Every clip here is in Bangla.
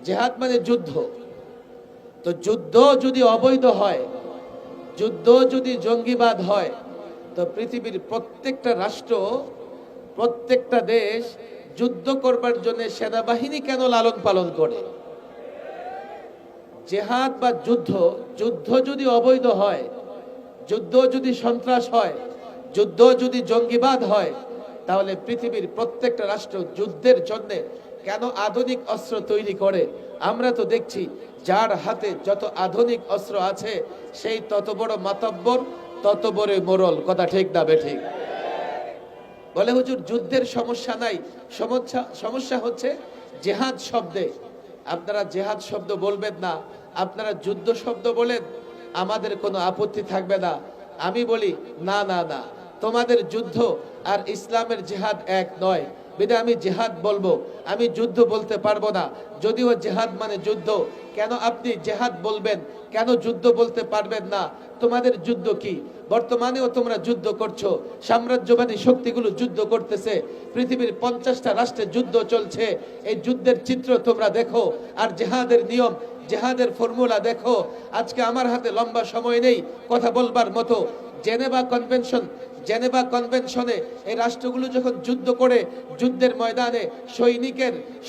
জেহাদ মানে যুদ্ধ। তো যুদ্ধ যদি অবৈধ হয়, যুদ্ধ যদি জঙ্গিবাদ হয়, তো পৃথিবীর প্রত্যেকটা রাষ্ট্র, প্রত্যেকটা দেশ যুদ্ধ করবার জন্য সেনাবাহিনী কেন লালন পালন করে? জেহাদ বা যুদ্ধ, যুদ্ধ যদি অবৈধ হয়, যুদ্ধ যদি সন্ত্রাস হয়, যুদ্ধ যদি জঙ্গিবাদ হয়, তাহলে পৃথিবীর প্রত্যেকটা রাষ্ট্র যুদ্ধের জন্য কেন আধুনিক অস্ত্র তৈরি করে? আমরা তো দেখছি যার হাতে যত আধুনিক অস্ত্র আছে সেই তত বড় মাতব্বর, তত বড় মোরল। কথা ঠিক না বেঠিক? বলে হুজুর যুদ্ধের সমস্যা নাই, সমস্যা হচ্ছে জেহাদ শব্দে। আপনারা জেহাদ শব্দ বলবেন না, আপনারা যুদ্ধ শব্দ বলেন, আমাদের কোনো আপত্তি থাকবে না। আমি বলি না না না, তোমাদের যুদ্ধ আর ইসলামের জেহাদ এক নয়, বিধায় আমি জেহাদ বলবো, আমি যুদ্ধ বলতে পারবো না। যদিও জেহাদ মানে যুদ্ধ, কেন আপনি জেহাদ বলবেন, কেন যুদ্ধ বলতে পারবেন না? তোমাদের যুদ্ধ কি? বর্তমানেও তোমরা যুদ্ধ করছো, সাম্রাজ্যবাদী শক্তিগুলো যুদ্ধ করতেছে, পৃথিবীর 50টা রাষ্ট্রে যুদ্ধ চলছে। এই যুদ্ধের চিত্র তোমরা দেখো, আর জেহাদের নিয়ম, জেহাদের ফর্মুলা দেখো। আজকে আমার হাতে লম্বা সময় নেই কথা বলবার মতো। জেনেভা কনভেনশনে এই রাষ্ট্রগুলো যখন যুদ্ধ করে, যুদ্ধের ময়দানে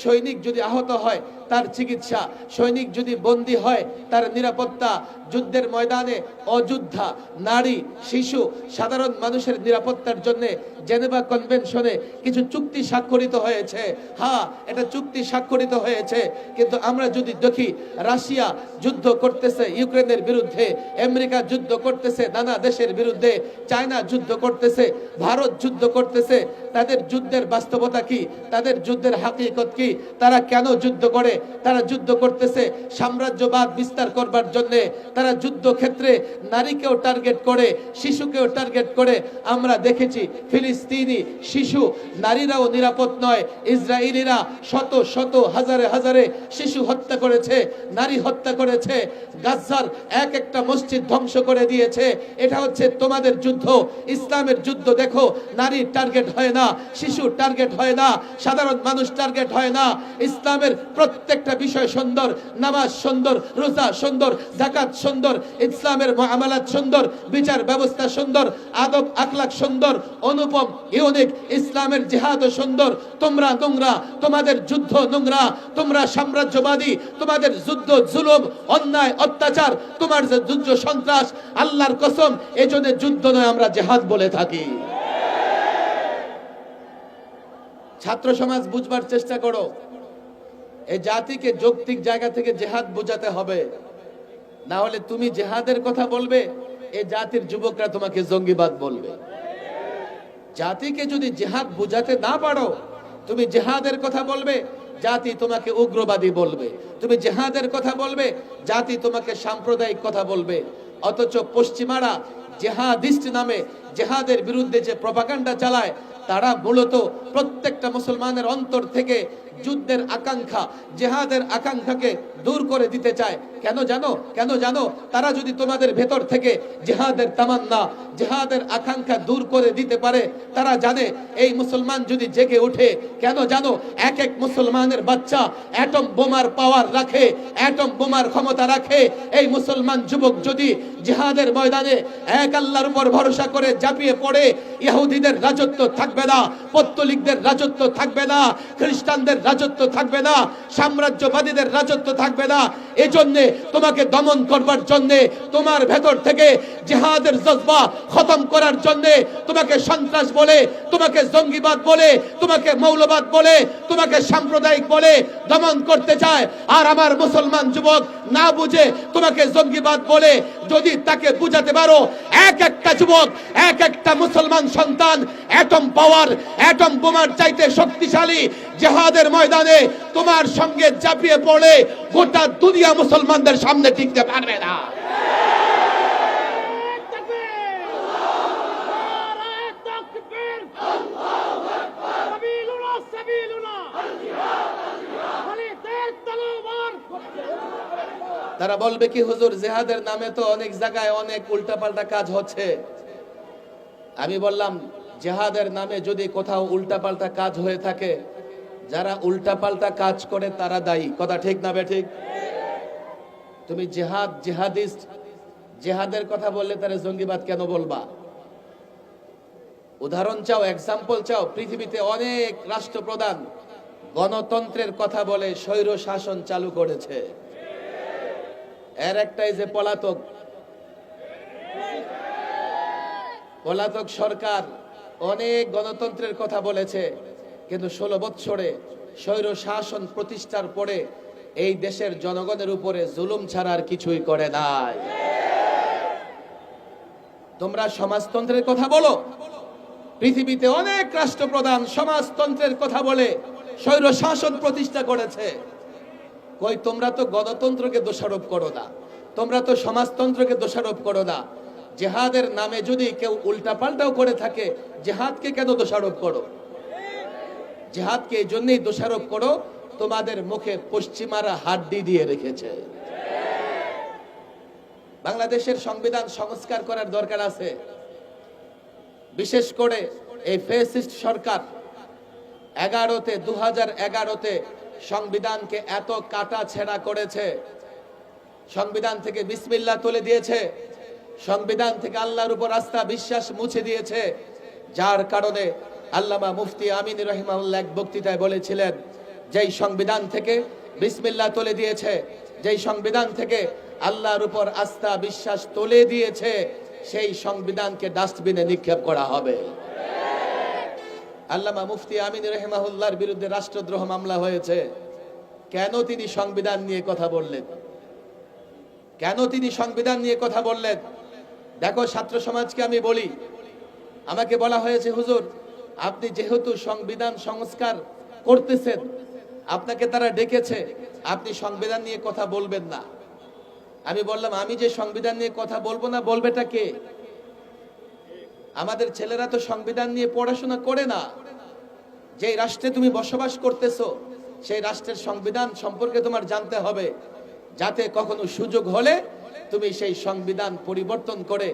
সৈনিক যদি আহত হয় তার চিকিৎসা, সৈনিক যদি বন্দী হয় তার নিরাপত্তা, যুদ্ধের ময়দানে অযোদ্ধা, নারী, শিশু, সাধারণ মানুষের নিরাপত্তার জন্য জেনেভা কনভেনশনে কিছু চুক্তি স্বাক্ষরিত হয়েছে। হ্যাঁ, এটা চুক্তি স্বাক্ষরিত হয়েছে, কিন্তু আমরা যদি দেখি রাশিয়া যুদ্ধ করতেছে ইউক্রেনের বিরুদ্ধে, আমেরিকা যুদ্ধ করতেছে নানা দেশের বিরুদ্ধে, চায়না যুদ্ধ করতেছে, ভারত যুদ্ধ করতেছে, তাদের যুদ্ধের বাস্তবতা কি? তাদের যুদ্ধের হাকিকত কি? তারা কেন যুদ্ধ করে? তারা যুদ্ধ করতেছে সাম্রাজ্যবাদ বিস্তার করবার জন্য। তারা যুদ্ধ ক্ষেত্রে নারীকেও টার্গেট করে, শিশুকেও টার্গেট করে। আমরা দেখেছি ফিলিস্তিনি শিশু, নারীরাও নিরাপদ নয়। ইসরায়েলিরা শত শত হাজারে হাজারে শিশু হত্যা করেছে, নারী হত্যা করেছে, গাজার এক একটা মসজিদ ধ্বংস করে দিয়েছে। এটা হচ্ছে তোমাদের যুদ্ধ। ইসলামের যুদ্ধ দেখো, নারী টার্গেট হয় না, শিশু টার্গেট হয় না, সাধারণ মানুষ টার্গেট হয় না। ইসলামের প্রত্যেকটা বিষয় সুন্দর, নামাজ সুন্দর, রোজা সুন্দর, যাকাত সুন্দর, ইসলামের মুআমালাত সুন্দর, বিচার ব্যবস্থা সুন্দর, আদব আখলাক সুন্দর, অনুপম ইউনিক। ইসলামের জিহাদ সুন্দর। তোমরা নোংরা, তোমাদের যুদ্ধ নোংরা, তোমরা সাম্রাজ্যবাদী, তোমাদের যুদ্ধ জুলুম, অন্যায় অত্যাচার, তোমার যে যুদ্ধ সন্ত্রাস, আল্লাহর কসম এজন্য যুদ্ধ নয়, আমরা জিহাদ বলে থাকি। ছাত্র সমাজ বুঝবার চেষ্টা করো, এই জাতিকে যৌক্তিক জায়গা থেকে জিহাদ বোঝাতে হবে, না হলে তুমি জিহাদের কথা বলবে, এই জাতির যুবকরা তোমাকে জঙ্গিবাদ বলবে। জাতিকে যদি জিহাদ বোঝাতে না পারো, তুমি জিহাদের কথা বলবে, জাতি তোমাকে উগ্রবাদী বলবে। তুমি জিহাদের কথা বলবে, জাতি তোমাকে সাম্প্রদায়িক কথা বলবে। অথচ পশ্চিমারা জিহাদিস্ট নামে জিহাদের বিরুদ্ধে যে প্রপাগান্ডা চালায়, তারা মূলত প্রত্যেকটা মুসলমানের অন্তর থেকে যুদ্ধের আকাঙ্ক্ষা, জিহাদের আকাঙ্ক্ষাকে দূর করে দিতে চায়। কেন জানো? তারা যদি তোমাদের ভেতর থেকে জিহাদের তামান্না, জিহাদের আকাঙ্ক্ষা দূর করে দিতে পারে, তারা জানে এই মুসলমান যদি জেগে ওঠে, কেন জানো, এক এক মুসলমানের বাচ্চা অ্যাটম বোমার পাওয়ার রাখে, অ্যাটম বোমার ক্ষমতা রাখে। এই মুসলমান যুবক যদি জিহাদের ময়দানে এক আল্লাহর উপর ভরসা করে ঝাঁপিয়ে পড়ে, ইহুদিদের রাজত্ব থাকবে না, পত্তলিকদের রাজত্ব থাকবে না, খ্রিস্টানদের রাজত্ব থাকবে না, সাম্রাজ্যবাদীদের রাজত্ব থাকবে না। এজন্য তোমাকে দমন করবার জন্য, তোমার ভেতর থেকে জিহাদের জজবা খতম করার জন্য তোমাকে সন্ত্রাস বলে, তোমাকে জঙ্গিবাদ বলে, তোমাকে মৌলবাদ বলে, তোমাকে সাম্প্রদায়িক বলে দমন করতে চায়। আর আমার মুসলমান যুবক না বুঝে তোমাকে জঙ্গিবাদ বলে, যদি তাকে বুঝাতে পারো, এক একটা যুবক, এক একটা মুসলমান সন্তান অ্যাটম পাওয়ার, অ্যাটম বোমার চাইতে শক্তিশালী, জিহাদের ময়দানে তোমার সঙ্গে ঝাঁপিয়ে পড়ে গোটা দুনিয়া মুসলমানদের সামনে টিকতে পারবে না। তারা বলবে কি, হুজুর জিহাদের নামে তো অনেক জায়গায় অনেক উল্টাপাল্টা কাজ হচ্ছে। আমি বললাম, জিহাদের নামে যদি কোথাও উল্টাপাল্টা কাজ হয়ে থাকে, যারা উল্টাপাল্টা কাজ করে তারা দায়ী। কথা ঠিক না বেঠিক? তুমি জিহাদিস্ট, জিহাদের কথা বললে তারা জঙ্গিবাদ কেন বলবা? উদাহরণ চাও, এক্সাম্পল চাও? পৃথিবীতে অনেক রাষ্ট্রপ্রধান গণতন্ত্রের কথা বলে স্বৈর শাসন চালু করেছে। এর একটাই যে পলাতক সরকার অনেক গণতন্ত্রের কথা বলেছে, কিন্তু 16 বছরে স্বৈর শাসন প্রতিষ্ঠার পরে এই দেশের জনগণের উপরে জুলুম ছাড়া আর কিছুই করে নাই। তোমরা সমাজতন্ত্রের কথা বলো, পৃথিবীতে অনেক রাষ্ট্রপ্রধান সমাজতন্ত্রের কথা বলে স্বৈর শাসন প্রতিষ্ঠা করেছে। কই, তোমরা তো গণতন্ত্রকে দোষারোপ করো না, তোমরা তো সমাজতন্ত্রকে দোষারোপ করো না। জিহাদের নামে যদি কেউ উল্টাপাল্টাও করে থাকে, জিহাদকে কেন দোষারোপ করো? জিহাদকে এই জন্যই দোষারোপ করো, তোমাদের মুখে পশ্চিমারা হাড্ডি দিয়ে রেখেছে। বাংলাদেশের সংবিধান সংস্কার করার দরকার আছে। বিশেষ করে এই ফ্যাসিস্ট সরকার 2011-তে সংবিধানকে এত কাটা ছেঁড়া করেছে, সংবিধান থেকে বিসমিল্লাহ তুলে দিয়েছে, সংবিধান থেকে আল্লাহর উপর আস্থা বিশ্বাস মুছে দিয়েছে, যার কারণে আল্লামা মুফতি আমিন রাহিমাহুল্লাহ এক বক্তৃতায় বলেছিলেন, যেই সংবিধান থেকে বিসমিল্লাহ তুলে দিয়েছে, যেই সংবিধান থেকে আল্লাহর উপর আস্থা বিশ্বাস তুলে দিয়েছে, সেই সংবিধানকে ডাস্টবিনে নিক্ষেপ করা হবে। আল্লামা মুফতি আমিন রাহিমাহুল্লাহর বিরুদ্ধে রাষ্ট্রদ্রোহ মামলা হয়েছে। কেন তিনি সংবিধান নিয়ে কথা বললেন? কেন তিনি সংবিধান নিয়ে কথা বললেন? দেখো, ছাত্র সমাজকে আমি বলি, আমাকে বলা হয়েছে, হুজুর আপনি যেহেতু সংবিধান সংস্কার করতেছেন, আপনাকে তারা ডেকেছে, আপনি সংবিধান নিয়ে কথা বলবেন না। আমি বললাম, আমি যে সংবিধান নিয়ে কথা বলবো না, বলবেটা কে? আমাদের ছেলেরা তো সংবিধান নিয়ে পড়াশোনা করে না। যে রাষ্ট্রে তুমি বসবাস করতেছো, সেই রাষ্ট্রের সংবিধান সম্পর্কে তোমার জানতে হবে, যাতে কখনো সুযোগ হলে তুমি সেই সংবিধান পরিবর্তন করে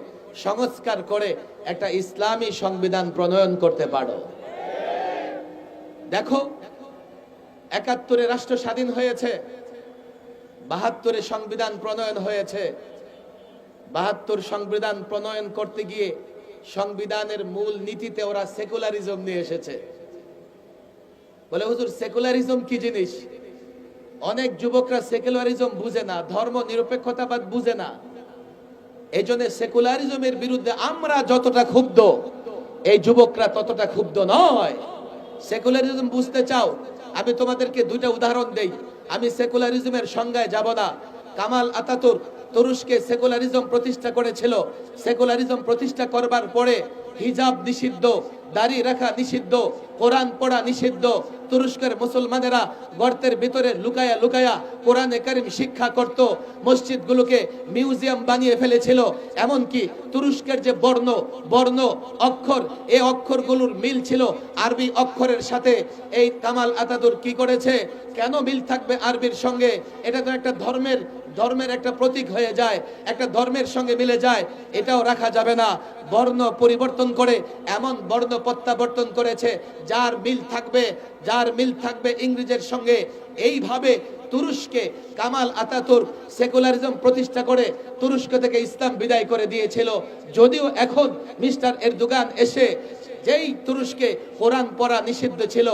সংস্কার করে একটা ইসলামী সংবিধান প্রণয়ন করতে পারো। দেখো, 71-এ রাষ্ট্র স্বাধীন হয়েছে, 72-এ সংবিধান প্রণয়ন হয়েছে। 72 সংবিধান প্রণয়ন করতে গিয়ে সংবিধানের মূল নীতিতে ওরা সেকুলারিজম নিয়ে এসেছে। বলে, হুজুর সেকুলারিজম কি জিনিস? অনেক যুবকরা সেকুলারিজম বুঝে না, ধর্ম নিরপেক্ষতাবাদ বুঝে না। এই জন্য সেকুলারিজমের বিরুদ্ধে আমরা যতটা ক্ষুব্ধ, এই যুবকরা ততটা ক্ষুব্ধ নয়। সেকুলারিজম বুঝতে চাও? আমি তোমাদেরকে 2টা উদাহরণ দেই। আমি সেকুলারিজমের সংজ্ঞায় যাব না। কামাল আতাতুর্ক তুরস্কে সেকুলারিজম প্রতিষ্ঠা করেছিল। সেকুলারিজম প্রতিষ্ঠা করবার পরে হিজাব নিষিদ্ধ, দাড়ি রাখা নিষিদ্ধ, কোরআন পড়া নিষিদ্ধ। তুরস্কের মুসলমানেরা গর্তের ভিতরে লুকায়া লুকায়া কোরআনে কারিম শিক্ষা করত। মসজিদগুলোকে মিউজিয়াম বানিয়ে ফেলেছিল। এমনকি তুরস্কের যে বর্ণ অক্ষর, এই অক্ষরগুলোর মিল ছিল আরবি অক্ষরের সাথে। এই কামাল আতাতুর্ক কি করেছে? কেন মিল থাকবে আরবির সঙ্গে? এটা তো একটা ধর্মের একটা প্রতীক হয়ে যায়, একটা ধর্মের সঙ্গে মিলে যায়, এটাও রাখা যাবে না। বর্ণ পরিবর্তন করে এমন বর্ণ প্রত্যাবর্তন করেছে যার মিল থাকবে ইংরেজের সঙ্গে। এইভাবে তুরস্কে কামাল আতাতুর্ক সেকুলারিজম প্রতিষ্ঠা করে তুরস্ক থেকে ইসলাম বিদায় করে দিয়েছিল। যদিও এখন মিস্টার এরদোগান এসে, যেই তুরস্কে কোরআন পড়া নিষিদ্ধ ছিল,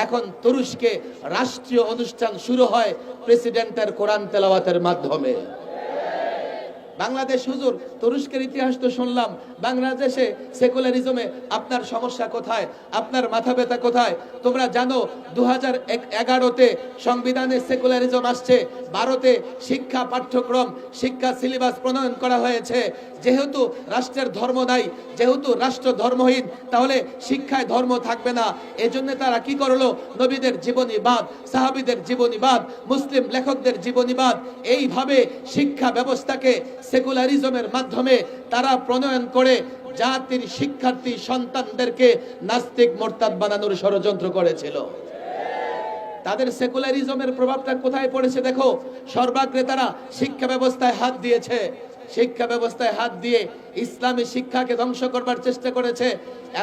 এখন তুরস্কে রাষ্ট্রীয় অনুষ্ঠান শুরু হয় প্রেসিডেন্টের কোরআন তেলাওয়াতের মাধ্যমে। বাংলাদেশ, হুজুর তুরস্কের ইতিহাস তো শুনলাম, বাংলাদেশে সেকুলারিজমে আপনার সমস্যা কোথায়? আপনার মাথা ব্যথা কোথায়? তোমরা জানো 2011-তে সংবিধানে সেকুলারিজম আসছে। 12-তে শিক্ষা পাঠ্যক্রম, শিক্ষা সিলেবাস প্রণয়ন করা হয়েছে। যেহেতু রাষ্ট্রের ধর্ম নাই, যেহেতু রাষ্ট্র ধর্মহীন, তাহলে শিক্ষায় ধর্ম থাকবে না। এজন্য তারা কি করলো? নবীদের জীবনীবাদ, সাহাবীদের জীবনীবাদ, মুসলিম লেখকদের জীবনীবাদ, এইভাবে শিক্ষা ব্যবস্থাকে সেকুলারিজমের মাধ্যমে তারা প্রণয়ন করে জাতির শিক্ষার্থী সন্তানদেরকে নাস্তিক মোরতাদ বানানোর ষড়যন্ত্র করেছিল। তাদের সেকুলারিজমের প্রভাবটা কোথায় পড়েছে দেখো। সর্বাগ্রে তারা শিক্ষা ব্যবস্থায় হাত দিয়েছে। শিক্ষা ব্যবস্থায় হাত দিয়ে ইসলামী শিক্ষাকে ধ্বংস করবার চেষ্টা করেছে।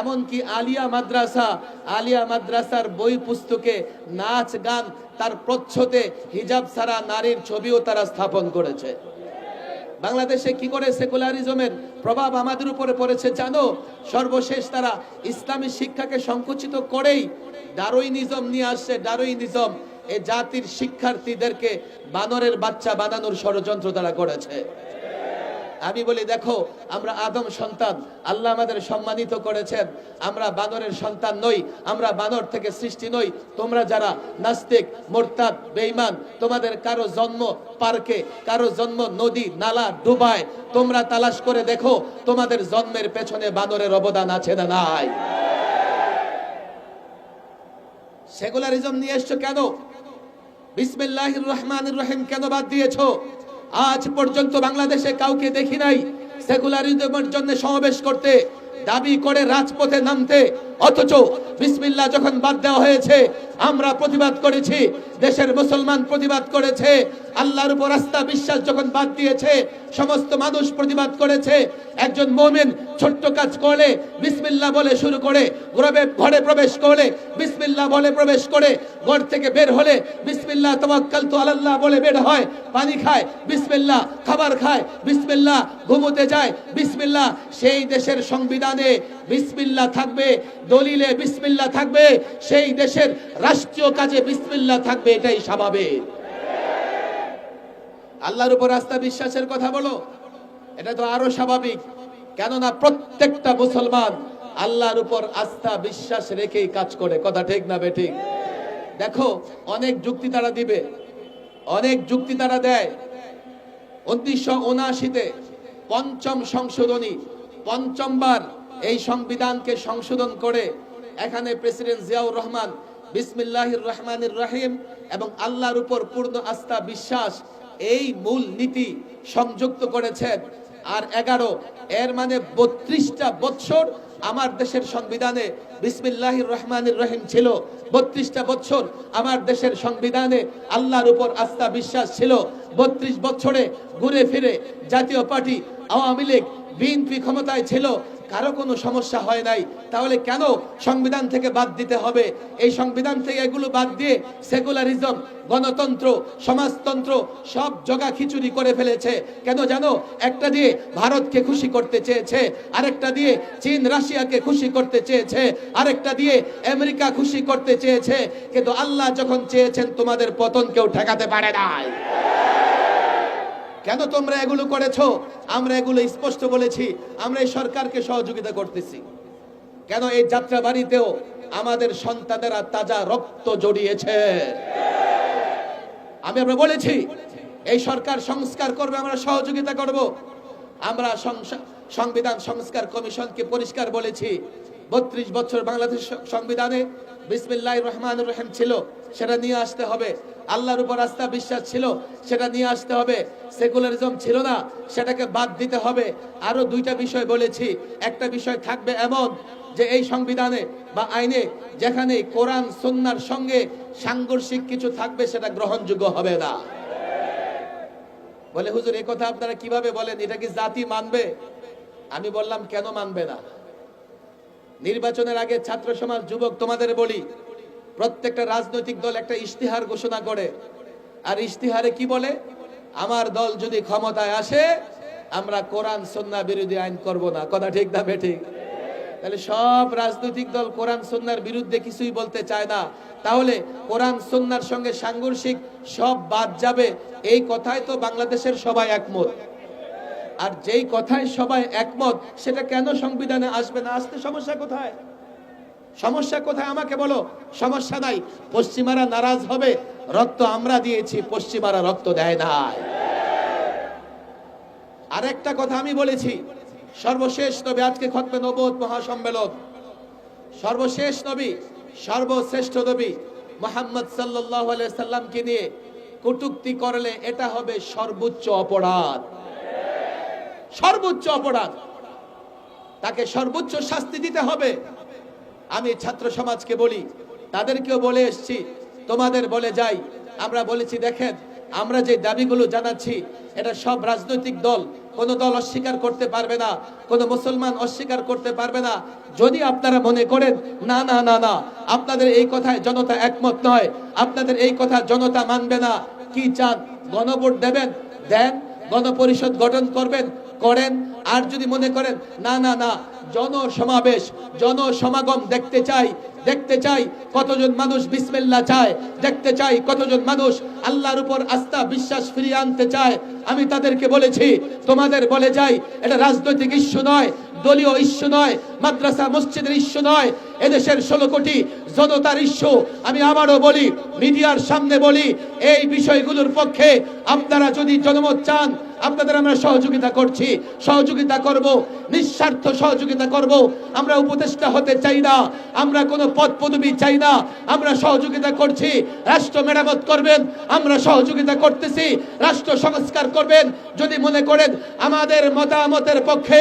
এমনকি আলিয়া মাদ্রাসার বই পুস্তকে নাচ গান, তার প্রচ্ছদে হিজাব ছাড়া নারীর ছবিও তারা স্থাপন করেছে। বাংলাদেশে কি করে সেকুলারিজমের প্রভাব আমাদের উপরে পড়েছে জানো? সর্বশেষ তারা ইসলামী শিক্ষাকে সংকুচিত করেই ডারউইনিজম নিয়ে আসছে। ডারউইনিজম এই জাতির শিক্ষার্থীদেরকে বানরের বাচ্চা বানানোর ষড়যন্ত্র তারা করেছে। আমি বলি দেখো, আমরা আদম সন্তান, আল্লাহ আমাদের সম্মানিত করেছেন। আমরা বানরের সন্তান নই, আমরা বানর থেকে সৃষ্টি নই। তোমরা যারা নাস্তিক, মুরতাদ, বেঈমান, তোমাদের কারো জন্ম পার্কে, কারো জন্ম নদী নালা ডুবায়, তোমরা তালাশ করে দেখো তোমাদের জন্মের পেছনে বানরের অবদান আছে না নাই? সেকুলারিজম নিয়ে এসছো কেন? বিসমিল্লাহির রহমানির রহিম কেন বাদ দিয়েছো? আজ পর্যন্ত বাংলাদেশে কাউকে দেখি নাই সেকুলারিজমের জন্য সমাবেশ করতে, দাবি করে রাজপথে নামতে। অথচ বিসমিল্লাহ যখন বাদ দেওয়া হয়েছে, আমরা প্রতিবাদ করেছি, দেশের মুসলমান প্রতিবাদ করেছে। আল্লাহর উপর আস্থা বিশ্বাস যখন বাদ দিয়েছে, সমস্ত মানুষ প্রতিবাদ করেছে। একজন মুমিন ছোট্ট কাজ করলে বিসমিল্লাহ বলে শুরু করে, ঘরে প্রবেশ করলে বিসমিল্লাহ বলে প্রবেশ করে, ঘর থেকে বের হলে বিসমিল্লাহ তাওয়াক্কালতু আলাল্লাহ বলে বের হয়। পানি খায় বিসমিল্লাহ, খাবার খায় বিসমিল্লাহ, ঘুমোতে যায় বিসমিল্লাহ। সেই দেশের সংবিধানে বিসমিল্লাহ থাকবে, দলিলে বিসমিল্লাহ থাকবে, সেই দেশের রাষ্ট্রীয় কাজে বিসমিল্লাহ থাকবে, এটাই স্বাভাবিক। আল্লাহর উপর আস্থা বিশ্বাসের কথা বলো, এটা তো আরো স্বাভাবিক। কেননা প্রত্যেকটা মুসলমান আল্লাহর উপর আস্থা বিশ্বাস রেখেই কাজ করে। কথা ঠিক না বেঠিক? দেখো, অনেক যুক্তি তারা দিবে, অনেক যুক্তি তারা দেয়। 1979-তে পঞ্চম সংশোধনী, পঞ্চমবার এই সংবিধানকে সংশোধন করে এখানে প্রেসিডেন্ট জিয়াউর রহমান বিসমিল্লাহির রহমানির রহিম এবং আল্লাহর উপর পূর্ণ আস্থা বিশ্বাস, এই মূল নীতি সংযুক্ত করেছেন। আর 11, এর মানে 32টা বছর আমার দেশের সংবিধানে বিসমিল্লাহির রহমানির রহিম ছিল। 32টা বছর আমার দেশের সংবিধানে আল্লাহর উপর আস্থা বিশ্বাস ছিল। 32 বছরে ঘুরে ফিরে জাতীয় পার্টি, আওয়ামী লীগ, বিএনপি ক্ষমতায় ছিল, কারো কোনো সমস্যা হয় নাই। তাহলে কেন সংবিধান থেকে বাদ দিতে হবে? এই সংবিধান থেকে এগুলো বাদ দিয়ে সেকুলারিজম, গণতন্ত্র, সমাজতন্ত্র সব জগা খিচুড়ি করে ফেলেছে। কেন জানো? একটা দিয়ে ভারতকে খুশি করতে চেয়েছে, আরেকটা দিয়ে চীন রাশিয়াকে খুশি করতে চেয়েছে, আরেকটা দিয়ে আমেরিকা খুশি করতে চেয়েছে। কিন্তু আল্লাহ যখন চেয়েছেন তোমাদের পতন কেউ ঠেকাতে পারে নাই। কেন তোমরা এগুলো করেছো? আমরা এগুলো স্পষ্ট বলেছি, আমরা এই সরকারকে সহযোগিতা করতেছি। কেন? এই যাত্রা বাড়িতেও আমাদের সন্তানেরা তাজা রক্ত জড়িয়েছে। আমরা বলেছি এই সরকার সংস্কার করবে, আমরা সহযোগিতা করব। আমরা সংবিধান সংস্কার কমিশনকে পরিষ্কার বলেছি, 32 বছর বাংলাদেশ সংবিধানে বিসমিল্লাহির রহমানির রহিম ছিল, সেটা নিয়ে আসতে হবে। আল্লাহর উপর আস্থা বিশ্বাস ছিল, সেটা নিয়ে আসতে হবে। সেকুলারিজম ছিল না, সেটাকে বাদ দিতে হবে। আরো 2টা বিষয় বলেছি। একটা বিষয় থাকবে এমন যে এই সংবিধানে বা আইনে যেখানে কোরআন সুন্নাহর সঙ্গে সাংঘর্ষিক কিছু থাকবে সেটা গ্রহণযোগ্য হবে না। বলে হুজুর এই কথা আপনারা কিভাবে বলেন? এটা কি জাতি মানবে? আমি বললাম কেন মানবে না? নির্বাচনের আগে ছাত্র সমাজ, যুবক, তোমাদের বলি, প্রত্যেকটা রাজনৈতিক দল একটা ইশতেহার ঘোষণা করে, আর ইশতেহারে কি বলে? আমার দল যদি ক্ষমতায় আসে আমরা কোরআন সুন্নাহ বিরোধী আইন করব না। কথা ঠিক না বেঠিক? তাহলে সব রাজনৈতিক দল কোরআন সুন্নাহর বিরুদ্ধে কিছুই বলতে চায় না। তাহলে কোরআন সুন্নাহর সঙ্গে সাংঘর্ষিক সব বাদ যাবে, এই কথাই তো বাংলাদেশের সবাই একমত। আর যেই কথায় সবাই একমত সেটা কেন সংবিধানে আসবে না? আসতে সমস্যা কোথায়? সমস্যা কোথায় আমাকে বলো। সমস্যা নাই, পশ্চিমারা নারাজ হবে, রক্ত আমরা দিয়েছি, পশ্চিমারা রক্ত দেয় নাই। আরেকটা কথা আমি বলেছি, সর্বশেষ নবী, আজকে খতমে নবুয়ত মহাসম্মেলন, সর্বশেষ নবী, সর্বশ্রেষ্ঠ নবী মুহাম্মদ সাল্লাল্লাহু আলাইহি সাল্লামকে নিয়ে কটূক্তি করলে এটা হবে সর্বোচ্চ অপরাধ। সর্বোচ্চ অপরাধ, তাকে সর্বোচ্চ শাস্তি দিতে হবে। আমি ছাত্র সমাজকে বলি, তাদেরকেও বলে এসেছি, তোমাদের বলে যাই। আমরা বলেছি দেখেন, আমরা যে দাবিগুলো জানাচ্ছি এটা সব রাজনৈতিক দল কোন দল অস্বীকার করতে পারবে না, কোন মুসলমান অস্বীকার করতে পারবে না। যদি আপনারা মনে করেন না না না না, আপনাদের এই কথায় জনতা একমত নয়, আপনাদের এই কথা জনতা মানবে না, কি চান? গণভোট দেবেন, দেন। গণপরিষদ গঠন করবেন, করেন। আর যদি মনে করেন না না না, জনসমাবেশ, জনসমাগম দেখতে চাই, দেখতে চাই কতজন মানুষ বিসমিল্লাহ চায়, দেখতে চাই কতজন মানুষ আল্লাহর উপর আস্থা বিশ্বাস ফিরিয়ে আনতে চায়, আমি তাদেরকে বলেছি, তোমাদের বলে যাই, এটা রাজনৈতিক ইস্যু নয়, দলীয় ইস্যু নয়, মাদ্রাসা মসজিদের ইস্যু নয়, এদেশের 16 কোটি জনতার ইস্যু। আমি আবারও বলি, মিডিয়ার সামনে বলি, এই বিষয়গুলোর পক্ষে আপনারা যদি জনমত চান, আপনাদের আমরা সহযোগিতা করছি, সহযোগিতা করব, নিঃস্বার্থ সহযোগিতা করব। আমরা উপদেষ্টা হতে চাই না, আমরা কোনো পদ পদবি চাই না, আমরা সহযোগিতা করছি। রাষ্ট্র মেরামত করবেন, আমরা সহযোগিতা করতেছি। রাষ্ট্র সংস্কার করবেন। যদি মনে করেন আমাদের মতামতের পক্ষে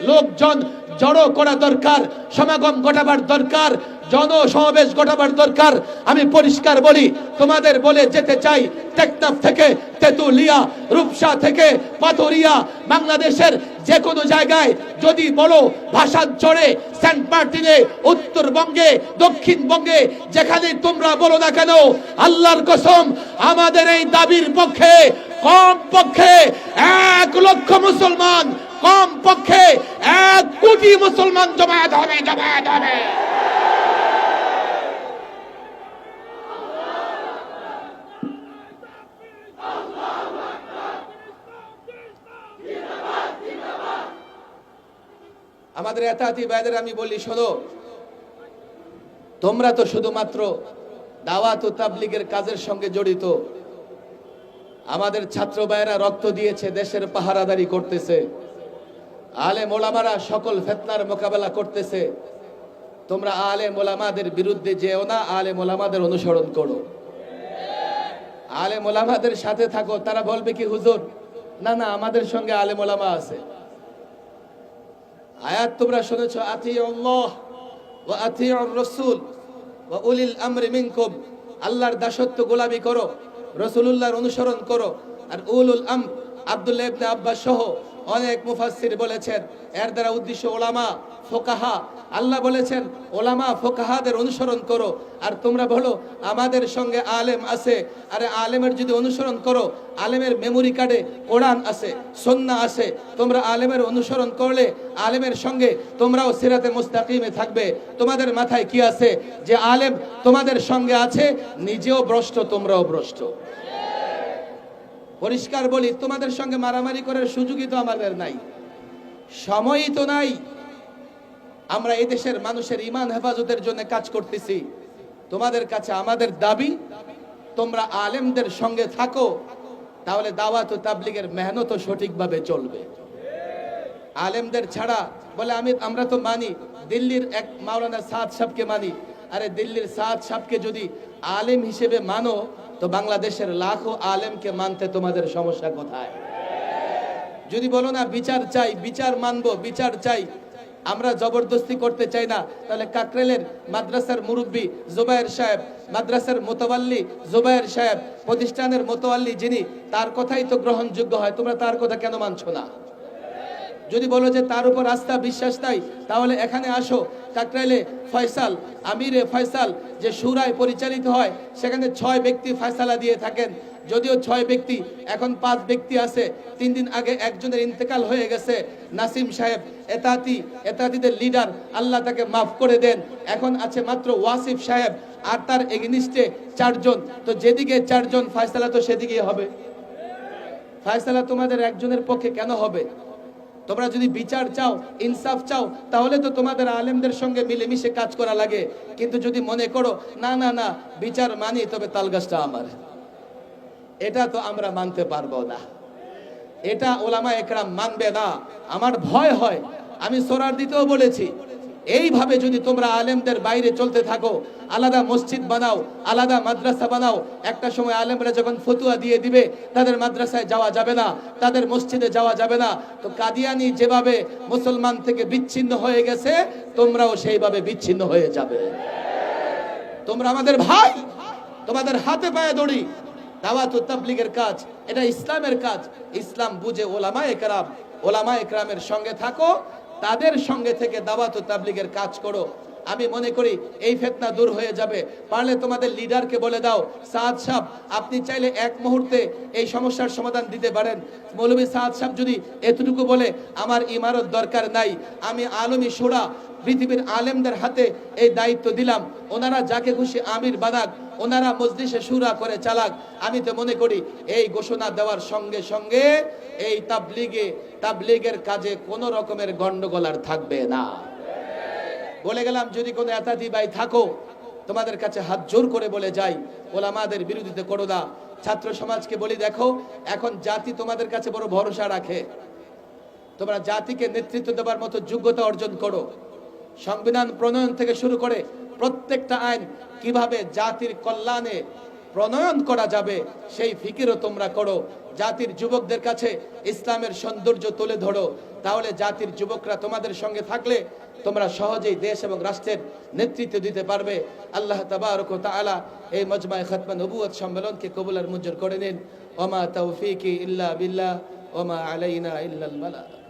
লোকজন জড়ো করা দরকার, সমাগম ঘটাবার দরকার, জনসমাবেশ ঘটাবার দরকার, আমি পরিষ্কার বলি, তোমাদের বলে যেতে চাই, টেকনাফ থেকে তেতুলিয়া, রূপসা থেকে পাথরিয়া, বাংলাদেশের যে কোনো জায়গায় যদি বলো, ভাষাঞ্চলে, সেন্ট মার্টিনে, উত্তরবঙ্গে, দক্ষিণবঙ্গে, যেখানে তোমরা বলো না কেন, আল্লাহর কসম আমাদের এই দাবির পক্ষে কম পক্ষে 1 লক্ষ মুসলমান, কম পক্ষে 1 কোটি মুসলমান জমায়েত হবে, জমায়েত হবে। আমাদের এতাতি ভাইদের আমি বলি, শোনো, তোমরা তো শুধুমাত্র দাওয়াত ও তাবলীগের কাজের সঙ্গে জড়িত। আমাদের ছাত্র ভাইরা রক্ত দিয়েছে, দেশের পাহারাদারি করতেছে, আলেম ওলামারা সকল ফিতনার মোকাবেলা করতেছে। তোমরা আলেম ওলামাদের বিরুদ্ধে যেও না, আলেম ওলামাদের অনুসরণ করো, আলেম ওলামাদের সাথে থাকো। তারা বলবে কি, হুজুর না না, আমাদের সঙ্গে আলেম ওলামা আছে। আয়াত তোমরা শুনেছো, আতিউল্লাহ ওয়া আতিউর রাসূল ওয়া উলিল আমরি মিনকুম। আল্লাহর দাসত্ব গোলামি করো, রাসূলুল্লাহর অনুসরণ করো। আর উলুল আমর, আব্দুল্লাহ ইবনে আব্বাস সহ অনেক মুফাসসির বলেছেন, এর দ্বারা উদ্দেশ্য ওলামা, ফোকাহা। আল্লাহ বলেছেন ওলামা ফোকাহাদের অনুসরণ করো। আর তোমরা বলো আমাদের সঙ্গে আলেম আছে। আরে আলেমের যদি অনুসরণ করো, আলেমের মেমোরি কার্ডে কোরআন আছে, সুন্নাহ আছে, তোমরা আলেমের অনুসরণ করলে আলেমের সঙ্গে তোমরাও সিরাতে মুস্তাকিমে থাকবে। তোমাদের মাথায় কি আছে যে আলেম তোমাদের সঙ্গে আছে, নিজেও ভ্রষ্ট, তোমরাও ভ্রষ্ট। পরিষ্কার বলি, তোমাদের সঙ্গে মারামারি করার সুযোগই তো আমাদের নাই, সময়ই তো নাই। আমরা এই দেশের মানুষের ঈমান হেফাজতের জন্য কাজ করতেছি। তোমাদের কাছে আমাদের দাবি, তোমরা আলেমদের সঙ্গে থাকো, তাহলে দাওয়াত ও তাবলীগের মেহনত সঠিকভাবে চলবে। আলেমদের ছাড়া বলে আমরা তো মানি, দিল্লির এক মাওলানা সাদ সাহেবকে মানি। আরে দিল্লির সাদ সাহেবকে যদি আলেম হিসেবে মানো, তো বাংলাদেশের লাখো আলেমকে মানতে তোমাদের সমস্যা কোথায়? যদি বলো না বিচার চাই, বিচার মানবো, বিচার চাই, আমরা জবরদস্তি করতে চাই না, তাহলে কাকরেলের মাদ্রাসার মুরব্বী জুবায়ের সাহেব, মাদ্রাসার মোতাওয়াল্লি জুবায়ের সাহেব, প্রতিষ্ঠানের মোতাওয়াল্লি যিনি, তার কথাই তো গ্রহণযোগ্য হয়, তোমরা তার কথা কেন মানছো না? যদি বলো যে তার উপর আস্থা বিশ্বাস নাই, তাহলে এখানে আসো, কাকরাইলে ফয়সাল, আমিরে ফয়সাল যে শুরায় পরিচালিত হয়, সেখানে 6 ব্যক্তি ফয়সালা দিয়ে থাকেন। যদিও 6 ব্যক্তি, এখন 5 ব্যক্তি আছে। 3 দিন আগে একজনের ইন্তেকাল হয়ে গেছে, নাসিম সাহেব, এতাতিদের লিডার, আল্লাহ তাকে মাফ করে দেন। এখন আছে মাত্র ওয়াসিফ সাহেব, আর তার এগেনিস্টে 4 জন। তো যেদিকে 4 জন ফয়সালা, তো সেদিকেই হবে। ফয়সালা তোমাদের একজনের পক্ষে কেন হবে? তোমরা যদি বিচার চাও, ইনসাফ চাও, তাহলে তো তোমাদের আলেমদের সঙ্গে মিলেমিশে কাজ করা লাগে। কিন্তু যদি মনে করো না না না, বিচার মানি, তবে তালগাছটা আমার, এটা তো আমরা মানতে পারবো না, এটা ওলামা একরাম মানবে না। আমার ভয় হয়, আমি সোরার দিতেও বলেছি, এইভাবে যদি তোমরা আলেমদের বাইরে চলতে থাকো, আলাদা মসজিদ বানাও, আলাদা মাদ্রাসা বানাও, একটা সময় আলেমরা যখন ফতুয়া দিয়ে দিবে, তাদের মাদ্রাসায় যাওয়া যাবে না, তাদের মসজিদে যাওয়া যাবে না, তো কাদিয়ানি যেভাবে মুসলমান থেকে বিচ্ছিন্ন হয়ে গেছে, তোমরাও সেইভাবে বিচ্ছিন্ন হয়ে যাবে। তোমরা আমাদের ভাই, তোমাদের হাতে পায়ে দড়ি। দাওয়াত ও তাবলীগের কাজ, এটা ইসলামের কাজ। ইসলাম বুঝে ওলামায়ে কেরাম ওলামা একরামের সঙ্গে থাকো, তাদের সঙ্গে থেকে দাওয়াত ও তাবলীগের কাজ করো। আমি মনে করি এই ফিতনা দূর হয়ে যাবে। পারলে তোমাদের লিডারকে বলে দাও, সাদ সাহেব আপনি চাইলে এক মুহূর্তে এই সমস্যার সমাধান দিতে পারেন। মৌলভী সাদ সাহেব যদি এতটুকু বলে আমার ইমারত দরকার নাই, আমি আলমী শুরা পৃথিবীর আলেমদের হাতে এই দায়িত্ব দিলাম, ওনারা যাকে খুশি আমির বানাক, ওনারা মজলিসে শুরা করে চালাক। আমি তো মনে করি এই ঘোষণা দেওয়ার সঙ্গে সঙ্গে এই তাবলীগের কাজে কোনো রকমের গন্ডগোল আর থাকবে না। বলে গেলাম, যদি কোনো এতাতি ভাই থাকো, তোমাদের কাছে হাত জোর করে বলে যাই, ওলামাদের বিরোধিতা করো না। ছাত্র সমাজকে বলি, দেখো এখন জাতি তোমাদের কাছে বড় ভরসা রাখে, তোমরা জাতিকে নেতৃত্ব দেওয়ার মতো যোগ্যতা অর্জন করো। সংবিধান প্রণয়ন থেকে শুরু করে প্রত্যেকটা আইন কিভাবে জাতির কল্যাণে প্রণয়ন করা যাবে সেই ফিকিরও তোমরা করো। জাতির যুবকদের কাছে ইসলামের সৌন্দর্য তুলে ধরো, তাহলে জাতির যুবকরা তোমাদের সঙ্গে থাকলে তোমরা সহজেই দেশ এবং রাষ্ট্রের নেতৃত্ব দিতে পারবে। আল্লাহ তাবারক ওয়া তাআলা এই মজমায়ে খাতমে নবুয়ত সম্মেলনকে কবুল আর মঞ্জুর করে নিন। ওয়া মা তাওফীকি ইল্লা বিল্লাহ ওয়া মা আলাইনা ইল্লাল বালাগ।